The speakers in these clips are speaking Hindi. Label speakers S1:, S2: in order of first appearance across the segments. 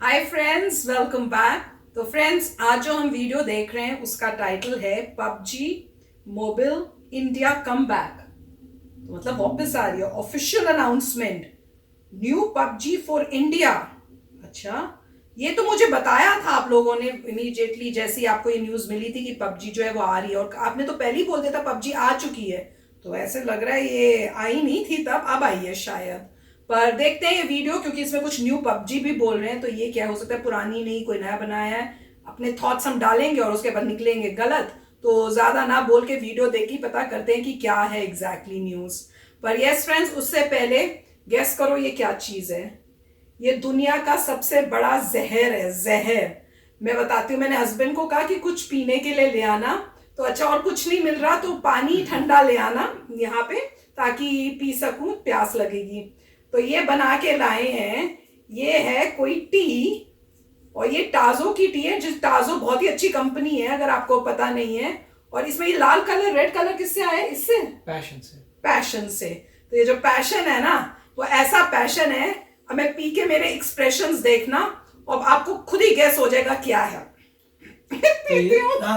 S1: Hi friends, welcome back. तो फ्रेंड्स, आज जो हम वीडियो देख रहे हैं उसका टाइटल है PUBG mobile India come back. तो मतलब वापस आ रही है, official announcement, new PUBG for India. अच्छा, ये तो मुझे बताया था आप लोगों ने इमीडिएटली जैसे ही आपको ये न्यूज मिली थी कि पबजी जो है वो आ रही है, और आपने तो पहले ही बोल दिया था पबजी आ चुकी है। तो ऐसे लग रहा है ये आई नहीं थी तब, अब आई है शायद। पर देखते हैं ये वीडियो, क्योंकि इसमें कुछ न्यू पबजी भी बोल रहे हैं, तो ये क्या हो सकता है, पुरानी नहीं कोई नया बनाया है। अपने थॉट्स हम डालेंगे और उसके बाद निकलेंगे गलत। तो ज्यादा ना बोल के वीडियो देख ही पता करते हैं कि क्या है एग्जैक्टली न्यूज। पर यस फ्रेंड्स, उससे पहले गेस करो ये क्या चीज है। ये दुनिया का सबसे बड़ा जहर है, जहर। मैं बताती हूँ, मैंने हस्बैंड को कहा कि कुछ पीने के लिए ले आना। तो अच्छा, और कुछ नहीं मिल रहा तो पानी ठंडा ले आना यहाँ पे, ताकि पी सकूं, प्यास लगेगी। तो ये बना के लाए हैं। ये है कोई टी, और ये टाजो की टी है, जिस टाजो बहुत ही अच्छी कंपनी है अगर आपको पता नहीं है। और इसमें ये लाल कलर, रेड कलर किससे आया है? इससे,
S2: पैशन से।
S1: पैशन से। तो ये जो पैशन है ना, वो ऐसा पैशन है। अब मैं पी के मेरे एक्सप्रेशंस देखना, और आपको खुद ही गैस हो जाएगा क्या है।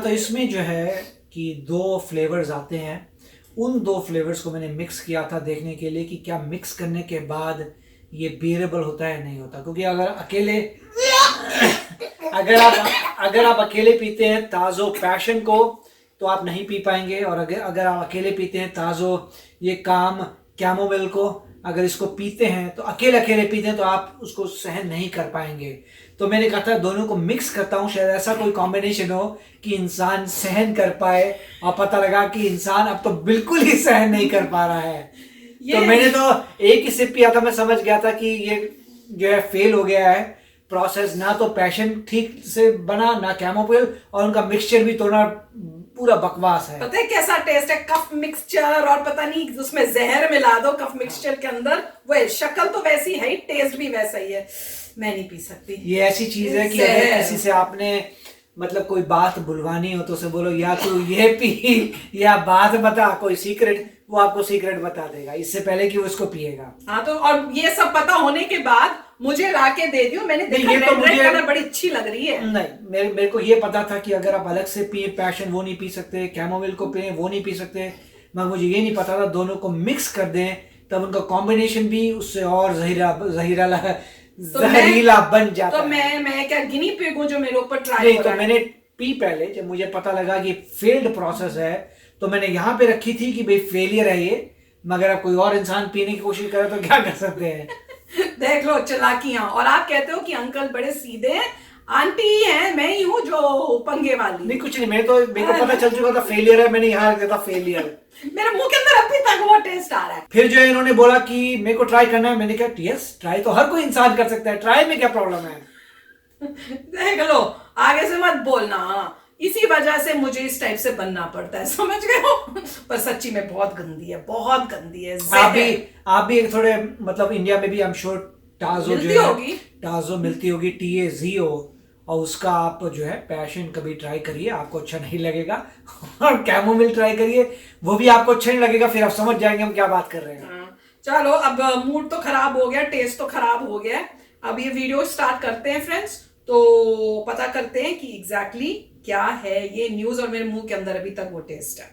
S2: तो इसमें जो है कि 2 फ्लेवर्स आते हैं। उन 2 फ्लेवर्स को मैंने मिक्स किया था देखने के लिए कि क्या मिक्स करने के बाद ये बियरेबल होता है नहीं होता, क्योंकि अगर आप अकेले पीते हैं ताज़ो पैशन को तो आप नहीं पी पाएंगे, और अगर आप अकेले पीते हैं ताज़ो ये काम कैमोमिल को, अगर इसको पीते हैं तो अकेले अकेले पीते हैं तो आप उसको सहन नहीं कर पाएंगे। तो मैंने कहा था दोनों को मिक्स करता हूँ, शायद ऐसा कोई कॉम्बिनेशन हो कि इंसान सहन कर पाए। और पता लगा कि इंसान अब तो बिल्कुल ही सहन नहीं कर पा रहा है। तो मैंने तो एक ही सिप पिया था, मैं समझ गया था कि ये जो है फेल हो गया है प्रोसेस। ना तो पैशन ठीक से बना, ना कैमोमिल, और उनका मिक्सचर भी थोड़ा पूरा बकवास है।
S1: पता है कैसा टेस्ट है? कफ मिक्सचर, और पता नहीं उसमें जहर मिला दो कफ मिक्सचर के अंदर। वो शक्ल तो वैसी है, टेस्ट भी वैसा ही है। मैं नहीं पी सकती।
S2: ये ऐसी चीज है कि अगर किसी से आपने मतलब कोई बात बुलवानी हो तो उसे बोलो या तू ये पी या बात बता कोई सीक्रेट, वो आपको सीक्रेट बता देगा इससे पहले कि वो इसको पिएगा।
S1: हाँ, तो और ये सब पता होने के बाद मुझे लाके दे दियो। मैंने देखा
S2: ये तो
S1: रेड कलर बड़ी अच्छी लग रही है।
S2: नहीं, मेरे को ये पता था कि अगर आप अलग से पिए पैशन वो नहीं पी सकते, कैमोमिल को पिए वो नहीं पी सकते, मगर मुझे ये नहीं पता था दोनों को मिक्स कर दें तब उनका कॉम्बिनेशन भी उससे और जहरीला बन जाता
S1: तो
S2: है।
S1: मैं क्या गिनी पिग हूं जो मेरे ऊपर ट्राई
S2: नहीं,
S1: हो
S2: तो
S1: रहा है?
S2: मैंने पी पहले, जब मुझे पता लगा कि फेल्ड प्रोसेस है तो मैंने यहाँ पे रखी थी कि भाई फेलियर है ये, मगर अब कोई और इंसान पीने की कोशिश करे तो क्या कर सकते हैं।
S1: देख लो चालाकियां। और आप कहते हो कि अंकल बड़े सीधे हैं, आंटी ही है, मैं ही हूँ जो पंगे वाली।
S2: नहीं, कुछ नहीं, मेरे को पता चल चुका था फेलियर है, मैंने यहाँ रख दिया था फेलियर।
S1: मेरे मुंह के अंदर अभी तक वो टेस्ट आ रहा है।
S2: फिर जो है इन्होंने बोला कि मेरे को ट्राई करना है, मैंने कहा यस, ट्राई तो हर कोई इंसान कर सकता है, ट्राई में क्या प्रॉब्लम है।
S1: देख लो, आगे से मत बोलना। इसी वजह से मुझे इस टाइप से बनना पड़ता है, समझ गए हो? पर सच्ची में बहुत गंदी है, बहुत गंदी है।
S2: आप भी एक थोड़े मतलब इंडिया में भी आई एम श्योर टाजो जो है टाजो मिलती होगी, TAZO, और उसका आप जो है पैशन कभी ट्राई करिए, आपको अच्छा नहीं लगेगा। और कैमोमिल ट्राई करिए, वो भी आपको अच्छा नहीं लगेगा, फिर आप समझ जाएंगे हम क्या बात कर रहे हैं।
S1: चलो, अब मूड तो खराब हो गया, टेस्ट तो खराब हो गया। अब ये वीडियो स्टार्ट करते हैं फ्रेंड्स, तो पता करते हैं कि एग्जैक्टली क्या है ये न्यूज, और मेरे मुंह के अंदर अभी तक वो टेस्ट है।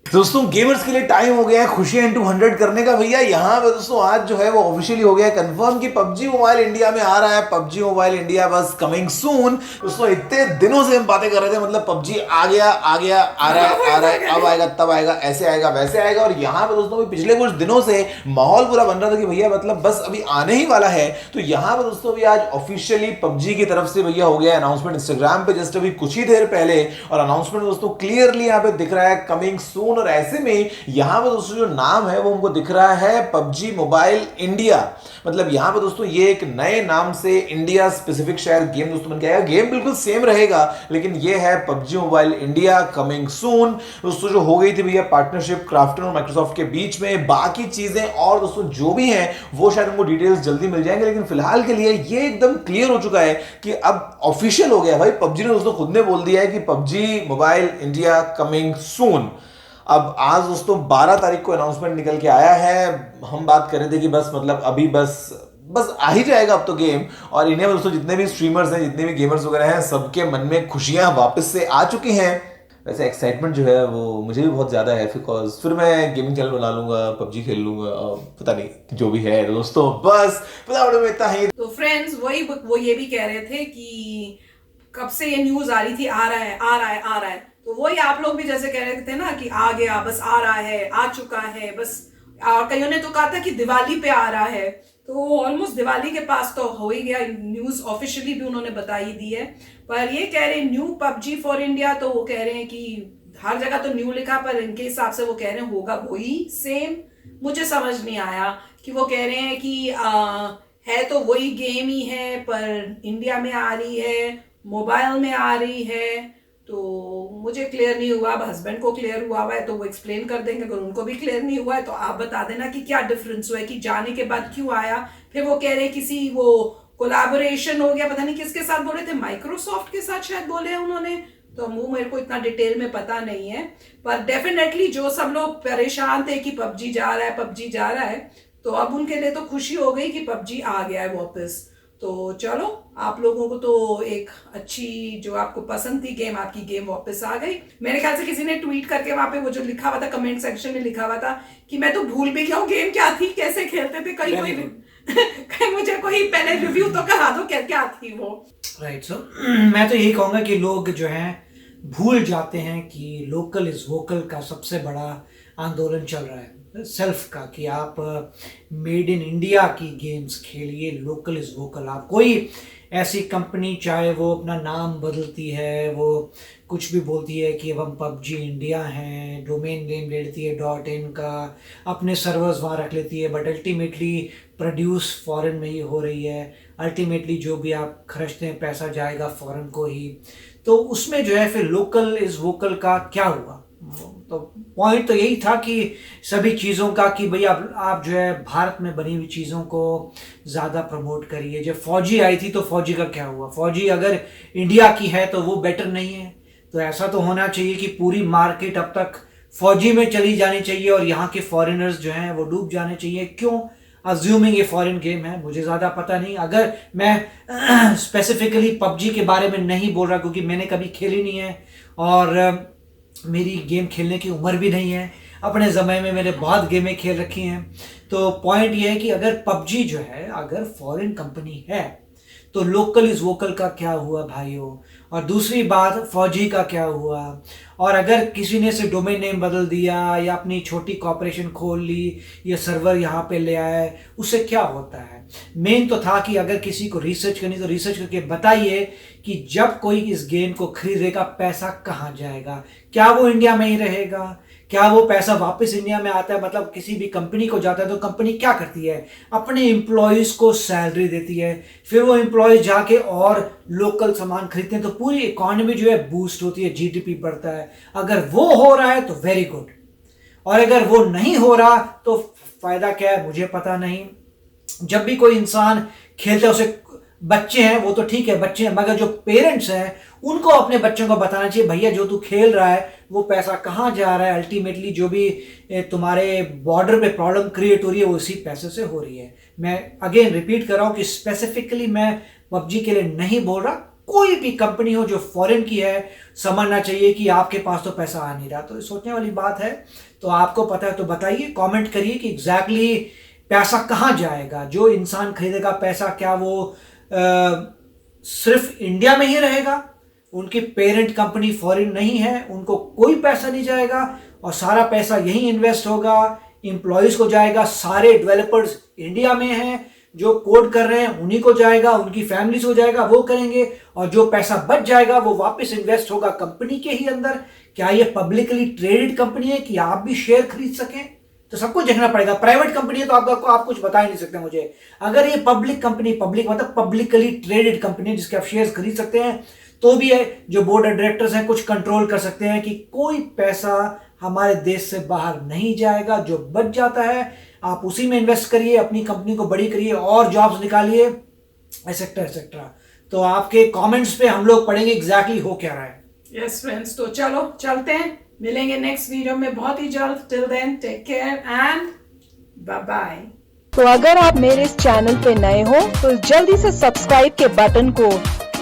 S3: दोस्तों गेमर्स के लिए टाइम हो गया है खुशियां इंटू 100 करने का भैया। यहाँ पे दोस्तों आज जो है वो ऑफिशियली हो गया है कंफर्म कि पबजी मोबाइल इंडिया में आ रहा है। पबजी मोबाइल इंडिया बस कमिंग सून। दोस्तों इतने दिनों से हम बातें कर रहे थे, मतलब पबजी आ गया, आ रहा है, अब आएगा, तब आएगा, ऐसे आएगा, वैसे आएगा। और यहाँ पे दोस्तों पिछले कुछ दिनों से माहौल पूरा बन रहा था कि भैया मतलब बस अभी आने ही वाला है। तो यहाँ पे दोस्तों अभी आज ऑफिशियली पबजी की तरफ से भैया हो गया अनाउंसमेंट इंस्टाग्राम पे जस्ट अभी कुछ ही देर पहले। और अनाउंसमेंट दोस्तों क्लियरली यहाँ पे दिख रहा है कमिंग सून, और ऐसे में यहां पर दोस्तों जो नाम है वो हमको दिख रहा है पबजी मोबाइल इंडिया। मतलब यहां पर दोस्तों ये एक नए नाम से इंडिया स्पेसिफिक शायद गेम दोस्तों बन के आएगा। गेम बिल्कुल सेम रहेगा, लेकिन ये है PUBG mobile India coming soon. दोस्तों जो हो गई थी भैया पार्टनरशिप क्राफ्टन और माइक्रोसॉफ्ट के बीच में, बाकी चीजें और दोस्तों जो भी हैं वो शायद हमको डिटेल्स जल्दी मिल जाएंगे, लेकिन फिलहाल के लिए ये एकदम क्लियर हो चुका है कि अब ऑफिशियल हो गया भाई। पबजी ने दोस्तों खुद ने बोल दिया है कि PUBG mobile India coming soon. अब आज दोस्तों 12 तारीख को अनाउंसमेंट निकल के आया है। हम बात कर रहे थे कि बस मतलब अभी बस बस आ ही जाएगा अब तो गेम। और इंडिया में दोस्तों जितने भी स्ट्रीमर्स हैं, जितने भी गेमर्स वगैरह हैं, सबके मन में खुशियां वापस से आ चुकी हैं। वैसे एक्साइटमेंट जो है वो मुझे भी बहुत ज़्यादा है, बिकॉज फिर मैं गेमिंग चैनल बना लूंगा, पबजी खेल लूंगा, पता नहीं जो भी है दोस्तों। बस पता में इतना ही।
S1: तो फ्रेंड्स वो ये भी कह रहे थे कि कब से ये न्यूज आ रही थी, आ रहा है आ रहा है आ रहा है। तो वही आप लोग भी जैसे कह रहे थे ना कि आ गया, बस आ रहा है, आ चुका है बस। कईयों ने तो कहा था कि दिवाली पे आ रहा है, तो ऑलमोस्ट दिवाली के पास तो हो ही गया। न्यूज ऑफिशियली भी उन्होंने बता ही दी है। पर ये कह रहे हैं न्यू पबजी फॉर इंडिया, तो वो कह रहे हैं कि हर जगह तो न्यू लिखा, पर इनके हिसाब से वो कह रहे हैं होगा वही सेम। मुझे समझ नहीं आया कि वो कह रहे हैं कि है तो वही गेम ही है, पर इंडिया में आ रही है, मोबाइल में आ रही है। तो मुझे क्लियर नहीं हुआ। अब हस्बैंड को क्लियर हुआ है तो वो एक्सप्लेन कर देंगे। अगर उनको भी क्लियर नहीं हुआ है तो आप बता देना कि क्या डिफरेंस हुआ है, कि जाने के बाद क्यों आया। फिर वो कह रहे हैं किसी वो कोलैबोरेशन हो गया, पता नहीं किसके साथ बोले थे, माइक्रोसॉफ्ट के साथ शायद बोले हैं उन्होंने। तो वो मेरे को इतना डिटेल में पता नहीं है। पर डेफिनेटली जो सब लोग परेशान थे कि पबजी जा रहा है, पबजी जा रहा है, तो अब उनके लिए तो खुशी हो गई कि पबजी आ गया है वापस। तो चलो, आप लोगों को तो एक अच्छी, जो आपको पसंद थी गेम, आपकी गेम वापस आ गई। मेरे ख्याल से किसी ने ट्वीट करके वहां पे वो जो लिखा हुआ था कमेंट सेक्शन में लिखा हुआ था कि मैं तो भूल भी गया हूँ गेम क्या थी, कैसे खेलते थे। कहीं मुझे कोई पहले रिव्यू तो करा दो क्या थी वो।
S2: राइट। सो मैं तो यही कहूँगा कि लोग जो हैं भूल जाते हैं कि लोकल इज वोकल का सबसे बड़ा आंदोलन चल रहा है, सेल्फ का, कि आप मेड इन इंडिया की गेम्स खेलिए, लोकल इज वोकल। आप कोई ऐसी कंपनी, चाहे वो अपना नाम बदलती है, वो कुछ भी बोलती है कि अब हम पबजी इंडिया हैं, डोमेन नेम ले लेती है .in का, अपने सर्वर्स वहाँ रख लेती है, बट अल्टीमेटली प्रोड्यूस फॉरेन में ही हो रही है। अल्टीमेटली जो भी आप खर्चते हैं पैसा जाएगा फॉरेन को ही। तो उसमें जो है फिर लोकल इज वोकल का क्या हुआ? तो पॉइंट तो यही था कि सभी चीज़ों का कि भैया आप जो है भारत में बनी हुई चीज़ों को ज़्यादा प्रमोट करिए। जब फौजी आई थी तो फौजी का क्या हुआ? फौजी अगर इंडिया की है तो वो बेटर नहीं है। तो ऐसा तो होना चाहिए कि पूरी मार्केट अब तक फौजी में चली जानी चाहिए और यहाँ के फॉरेनर्स जो हैं वो डूब जाने चाहिए। क्यों? अज्यूमिंग ये फॉरेन गेम है, मुझे ज़्यादा पता नहीं। अगर मैं स्पेसिफिकली पबजी के बारे में नहीं बोल रहा क्योंकि मैंने कभी खेली नहीं है और मेरी गेम खेलने की उम्र भी नहीं है। अपने ज़माने में मैंने बहुत गेमें खेल रखी हैं। तो पॉइंट ये है कि अगर पबजी जो है अगर फॉरेन कंपनी है तो लोकल इज़ वोकल का क्या हुआ भाइयों? और दूसरी बात, फौजी का क्या हुआ? और अगर किसी ने से डोमेन नेम बदल दिया या अपनी छोटी कॉर्पोरेशन खोल ली या सर्वर यहाँ पे ले आए, उससे क्या होता है? मेन तो था कि अगर किसी को रिसर्च करनी तो रिसर्च करके बताइए कि जब कोई इस गेम को खरीदेगा पैसा कहाँ जाएगा? क्या वो इंडिया में ही रहेगा? क्या वो पैसा वापस इंडिया में आता है? मतलब किसी भी कंपनी को जाता है तो कंपनी क्या करती है? अपने एम्प्लॉयज़ को सैलरी देती है, फिर वो एम्प्लॉयज़ जाके और लोकल सामान खरीदते हैं, तो पूरी इकोनॉमी जो है बूस्ट होती है, जीडीपी बढ़ता है। अगर वो हो रहा है तो वेरी गुड, और अगर वो नहीं हो रहा तो फायदा क्या है मुझे पता नहीं। जब भी कोई इंसान खेलता है, उसे बच्चे हैं वो तो ठीक है, बच्चे हैं, मगर जो पेरेंट्स हैं उनको अपने बच्चों को बताना चाहिए भैया जो तू खेल रहा है वो पैसा कहाँ जा रहा है। अल्टीमेटली जो भी तुम्हारे बॉर्डर पे प्रॉब्लम क्रिएट हो रही है वो इसी पैसे से हो रही है। मैं अगेन रिपीट कर रहा हूँ कि स्पेसिफिकली मैं पबजी के लिए नहीं बोल रहा। कोई भी कंपनी हो जो फॉरेन की है, समझना चाहिए कि आपके पास तो पैसा आ नहीं रहा। तो सोचने वाली बात है। तो आपको पता है तो बताइए, कमेंट करिए कि एग्जैक्टली पैसा कहाँ जाएगा? जो इंसान खरीदेगा पैसा, क्या वो सिर्फ इंडिया में ही रहेगा? उनकी पेरेंट कंपनी फॉरेन नहीं है, उनको कोई पैसा नहीं जाएगा और सारा पैसा यहीं इन्वेस्ट होगा, एम्प्लॉयज को जाएगा। सारे डेवलपर्स इंडिया में हैं, जो कोड कर रहे हैं उन्हीं को जाएगा, उनकी फैमिलीज को जाएगा, वो करेंगे, और जो पैसा बच जाएगा वो वापस इन्वेस्ट होगा कंपनी के ही अंदर। क्या ये पब्लिकली ट्रेडेड कंपनी है कि आप भी शेयर खरीद सकें? तो सब कुछ देखना पड़ेगा। प्राइवेट कंपनी है तो आपको आप कुछ बता ही नहीं सकते मुझे। अगर ये पब्लिक कंपनी, पब्लिक मतलब पब्लिकली ट्रेडेड कंपनी है जिसके आप शेयर खरीद सकते हैं, तो भी है जो बोर्ड ऑफ डायरेक्टर्स हैं कुछ कंट्रोल कर सकते हैं कि कोई पैसा हमारे देश से बाहर नहीं जाएगा। जो बच जाता है आप उसी में इन्वेस्ट करिए, अपनी कंपनी को बड़ी करिए और जॉब्स निकालिए, एक्सेट्रा एक्सेट्रा। तो आपके कमेंट्स पे हम लोग पढ़ेंगे एग्जैक्टली हो क्या रहा है।
S1: यस फ्रेंड्स, तो चलो चलते हैं, मिलेंगे नेक्स्ट वीडियो में बहुत ही जल्द। Till then take care and bye bye.
S4: तो अगर आप मेरे इस चैनल पे नए हो तो जल्दी से सब्सक्राइब के बटन को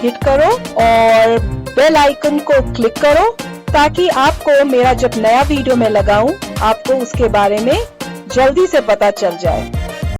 S4: हिट करो और बेल आइकन को क्लिक करो ताकि आपको मेरा जब नया वीडियो मैं लगाऊं आपको उसके बारे में जल्दी से पता चल जाए।